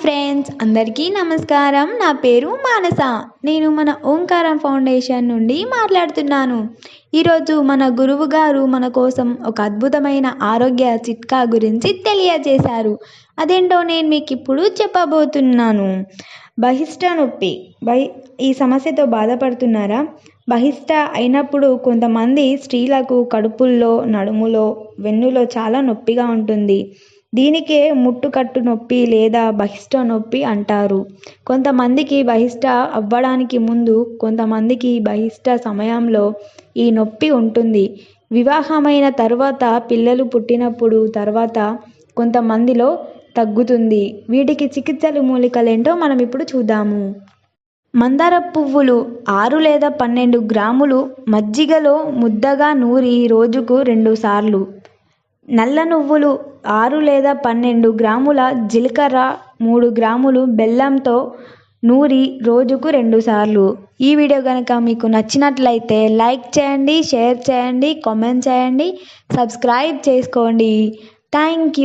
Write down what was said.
Friends, అందరికీ నమస్కారం. నా పేరు మానస. నేను మన ఓంకారం ఫౌండేషన్ నుండి మాట్లాడుతున్నాను. ఈరోజు మన గురువు గారు మన కోసం ఒక అద్భుతమైన ఆరోగ్య చిట్కా గురించి తెలియజేశారు. అదేంటో నేను మీకు ఇప్పుడు చెప్పబోతున్నాను. బహిష్ట నొప్పి. ఈ సమస్యతో బాధపడుతున్నారా? బహిష్ట అయినప్పుడు కొంతమంది స్త్రీలకు కడుపుల్లో, నడుములో, వెన్నులో చాలా నొప్పిగా ఉంటుంది. దీనికే ముట్టుకట్టు నొప్పి లేదా బహిష్ట నొప్పి అంటారు. కొంతమందికి బహిష్ట అవ్వడానికి ముందు, కొంతమందికి బహిష్ట సమయంలో ఈ నొప్పి ఉంటుంది. వివాహమైన తర్వాత, పిల్లలు పుట్టినప్పుడు తర్వాత కొంతమందిలో తగ్గుతుంది. వీటికి చికిత్సలు మూలికలేంటో మనం ఇప్పుడు చూద్దాము. మందార పువ్వులు 6 లేదా 12 గ్రాములు మజ్జిగలో ముద్దగా నూరి రోజుకు 2 సార్లు. నల్ల నువ్వులు 6 లేదా 12 గ్రాముల జీలకర్ర 3 గ్రాములు బెల్లంతో నూరి రోజుకు 2 సార్లు. ఈ వీడియో కనుక మీకు నచ్చినట్లయితే లైక్ చేయండి, షేర్ చేయండి, కామెంట్ చేయండి, సబ్స్క్రైబ్ చేసుకోండి. Thank you.